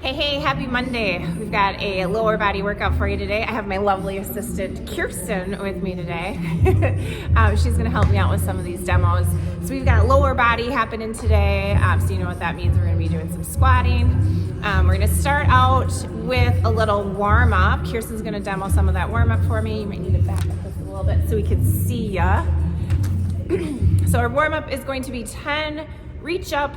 Hey, happy Monday. We've got a lower body workout for you today. I have my lovely assistant Kirsten with me today. She's gonna help me out with some of these demos. So we've got lower body happening today. So you know what that means. We're gonna be doing some squatting. We're gonna start out with a little warm up. Kirsten's gonna demo some of that warm up for me. You might need to back up this a little bit so we can see ya. So our warm up is going to be 10 reach up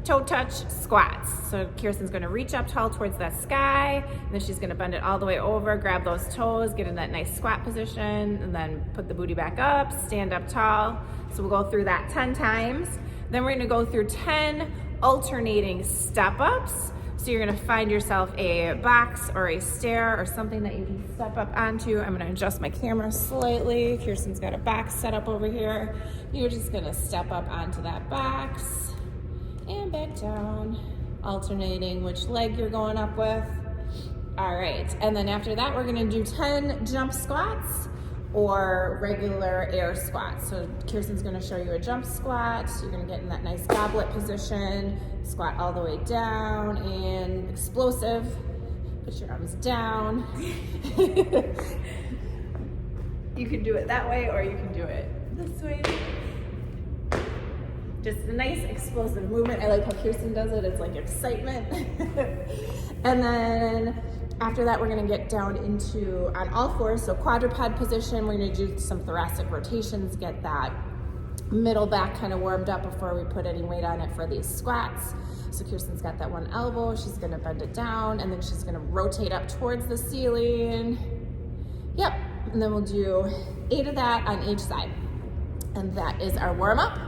toe touch squats. So Kirsten's going to reach up tall towards that sky, and then she's going to bend it all the way over, grab those toes, get in that nice squat position, and then put the booty back up, stand up tall. So we'll go through that 10 times. Then we're going to go through 10 alternating step ups. So you're going to find yourself a box or a stair or something that you can step up onto. I'm going to adjust my camera slightly. Kirsten's got a box set up over here. You're just going to step up onto that box and back down, alternating which leg you're going up with. All right, and then after that, we're gonna do 10 jump squats or regular air squats. So Kirsten's gonna show you a jump squat. You're gonna get in that nice goblet position, squat all the way down, and explosive. Put your arms down. You can do it that way, or you can do it this way. Just a nice explosive movement. I like how Kirsten does it. It's like excitement. And then after that, we're gonna get down into on all fours. So quadruped position. We're gonna do some thoracic rotations, get that middle back kind of warmed up before we put any weight on it for these squats. So Kirsten's got that one elbow. She's gonna bend it down, and then she's gonna rotate up towards the ceiling. Yep, and then we'll do 8 of that on each side. And that is our warm up.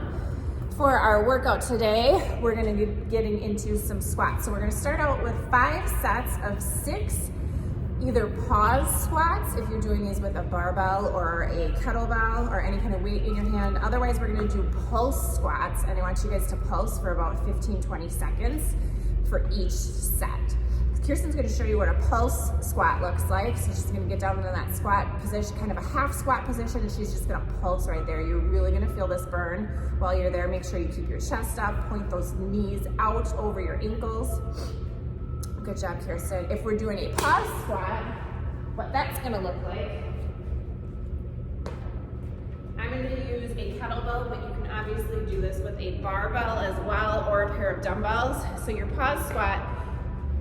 For our workout today, we're gonna be getting into some squats. So we're gonna start out with 5 sets of 6 either pause squats, if you're doing these with a barbell or a kettlebell or any kind of weight in your hand. Otherwise, we're gonna do pulse squats, and I want you guys to pulse for about 15-20 seconds for each set. Kirsten's gonna show you what a pulse squat looks like. So she's gonna get down into that squat position, kind of a half squat position, and she's just gonna pulse right there. You're really gonna feel this burn while you're there. Make sure you keep your chest up, point those knees out over your ankles. Good job, Kirsten. If we're doing a pause squat, what that's gonna look like, I'm gonna use a kettlebell, but you can obviously do this with a barbell as well, or a pair of dumbbells. So your pause squat,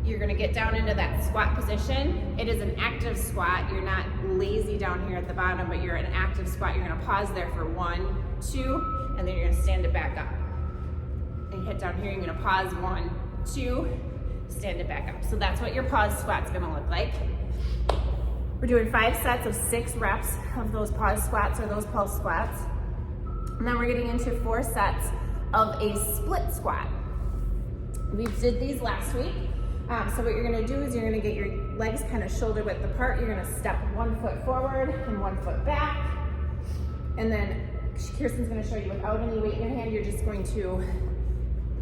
you're gonna get down into that squat position. It is an active squat. You're not lazy down here at the bottom, but you're an active squat. You're gonna pause there for 1, 2, and then you're gonna stand it back up. And hit down here, you're gonna pause 1, 2, stand it back up. So that's what your pause squat's gonna look like. We're doing 5 sets of 6 reps of those pause squats or those pulse squats. And then we're getting into 4 sets of a split squat. We did these last week. So what you're gonna do is you're gonna get your legs kind of shoulder width apart. You're gonna step 1 foot forward and 1 foot back. And then Kirsten's gonna show you without any weight in your hand, you're just going to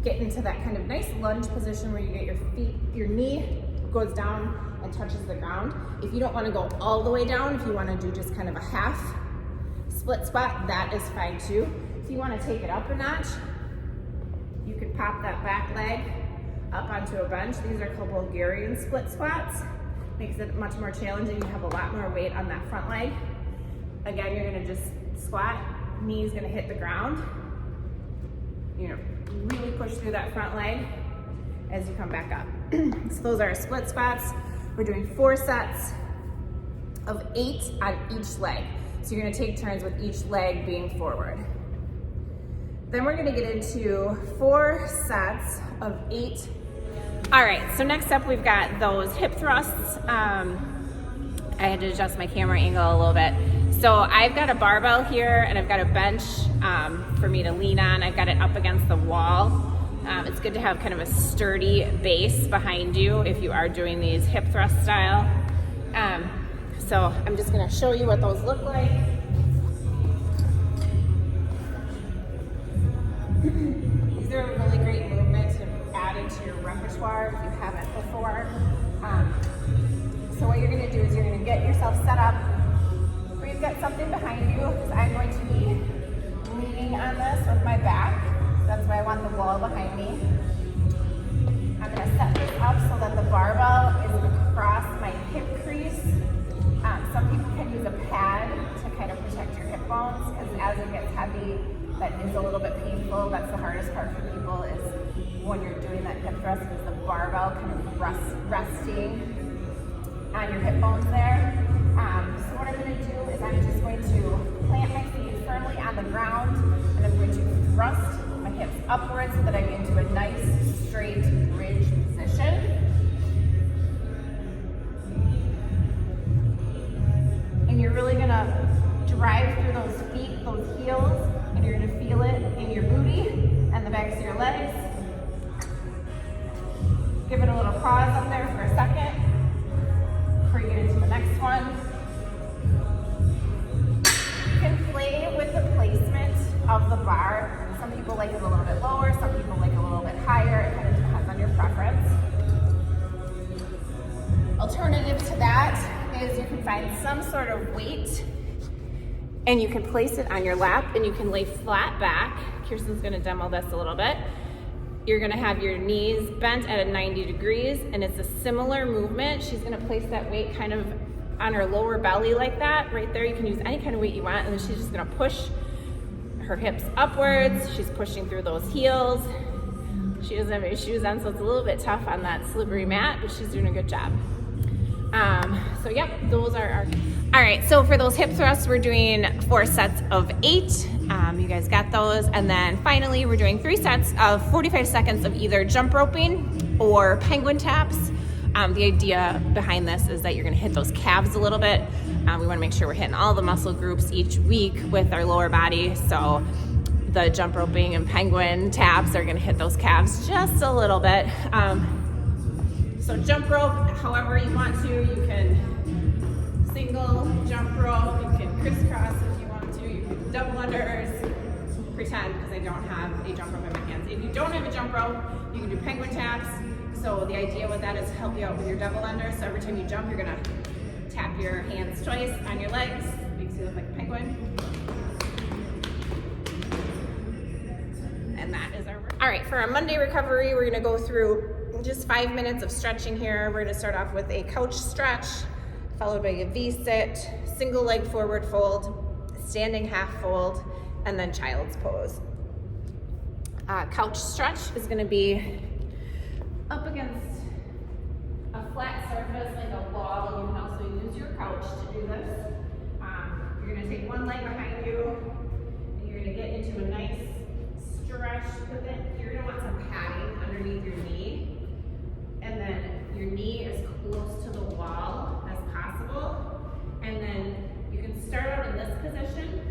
get into that kind of nice lunge position where you get your feet, your knee goes down and touches the ground. If you don't wanna go all the way down, if you wanna do just kind of a half split squat, that is fine too. If you wanna take it up a notch, you could pop that back leg up onto a bench. These are called Bulgarian split squats. Makes it much more challenging. You have a lot more weight on that front leg. Again, you're gonna just squat, knees gonna hit the ground. You're gonna really push through that front leg as you come back up. So those are split squats. We're doing 4 sets of 8 on each leg. So you're gonna take turns with each leg being forward. Then we're gonna get into 4 sets of 8. All right, so next up we've got those hip thrusts. I had to adjust my camera angle a little bit. So I've got a barbell here and I've got a bench for me to lean on. I've got it up against the wall. It's good to have kind of a sturdy base behind you if you are doing these hip thrust style. So I'm just gonna show you what those look like. These are a really great movement to add into your repertoire if you haven't before. So what you're gonna do is you're gonna get yourself set up where you've got something behind you, because I'm going to be leaning on this with my back. That's why I want the wall behind me. I'm gonna set this up so that the bar that is a little bit painful. That's the hardest part for people, is when you're doing that hip thrust, is the barbell kind of resting on your hip bones there. So what I'm going to do is I'm just going to plant my feet firmly on the ground, and I'm going to thrust my hips upwards so that I get into a nice straight bridge position. And you're really going to drive through those feet, those heels, and you're going to feel it in your booty and the backs of your legs. Give it a little pause up there for a second before you get into the next one. You can play with the placement of the bar. Some people like it a little bit lower, some people like it a little bit higher. It kind of depends on your preference. Alternative to that is you can find some sort of weight and you can place it on your lap and you can lay flat back. Kirsten's gonna demo this a little bit. You're gonna have your knees bent at a 90 degrees, and it's a similar movement. She's gonna place that weight kind of on her lower belly like that. Right there, you can use any kind of weight you want, and then she's just gonna push her hips upwards. She's pushing through those heels. She doesn't have any shoes on, so it's a little bit tough on that slippery mat, but she's doing a good job. So yep, those are our... All right, so for those hip thrusts, we're doing 4 sets of 8. You guys got those. And then finally, we're doing 3 sets of 45 seconds of either jump roping or penguin taps. The idea behind this is that you're gonna hit those calves a little bit. We wanna make sure we're hitting all the muscle groups each week with our lower body. So the jump roping and penguin taps are gonna hit those calves just a little bit. So jump rope, however you want to. You can single jump rope, you can crisscross if you want to, you can double unders. Pretend, because I don't have a jump rope in my hands. If you don't have a jump rope, you can do penguin taps. So the idea with that is to help you out with your double unders. So every time you jump, you're gonna tap your hands twice on your legs. Makes you look like a penguin. And that is our work. All right, for our Monday recovery, we're gonna go through just 5 minutes of stretching here. We're gonna start off with a couch stretch, followed by a V-sit, single leg forward fold, standing half fold, and then child's pose. Couch stretch is gonna be up against a flat surface like a wall. You can also use your couch to do this. You're gonna take one leg behind you, and you're gonna get into a nice stretch with it. You're gonna want some padding underneath your knee, and then your knee as close to the wall as possible. And then you can start out in this position,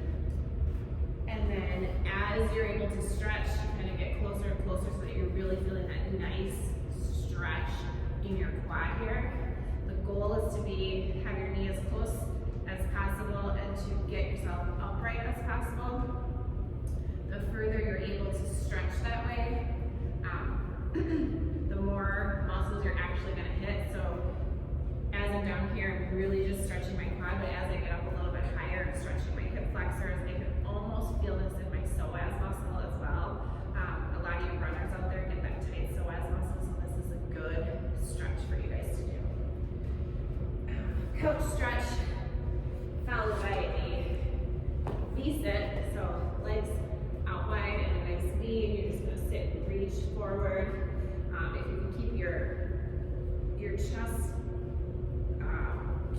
and then as you're able to stretch, you kind of get closer and closer so that you're really feeling that nice stretch in your quad here. The goal is to have your knee as close as possible and to get yourself upright as possible. The further you're able to stretch that way, the more muscles you're actually going to hit. So as I'm down here, I'm really just stretching my quad, but as I get up a little bit higher, I'm stretching my hip flexors. I can almost feel this in my psoas muscle as well. A lot of you runners out there get that tight psoas muscle, so this is a good stretch for you guys to do. Couch stretch, followed by a V-sit, so legs out wide and a nice V, and you're just going to sit and reach forward. If you can keep your chest,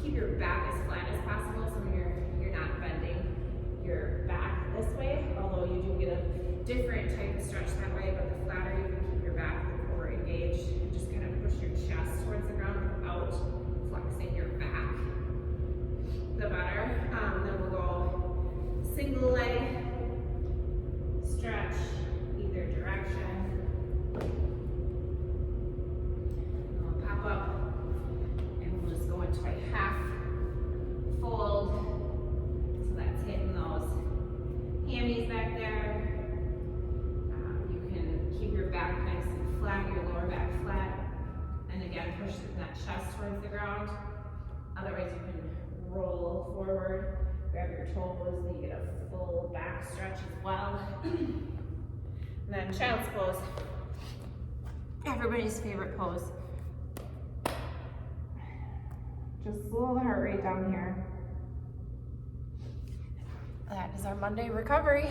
keep your back as flat as possible, so you're not bending your back this way, although you do get a different type of stretch that way, but the flatter you can keep your back, the core engaged, and just kind of push your chest towards the ground without flexing your back, the better. Then we'll go single leg stretch, either direction. We'll pop up, and we'll just go into a half fold. So that's hitting those hammies back there. You can keep your back nice and flat, your lower back flat, and again push that chest towards the ground. Otherwise, you can roll forward, grab your toes, so you get a full back stretch as well. And then child's pose, everybody's favorite pose. Just slow the heart rate down here. That is our Monday recovery.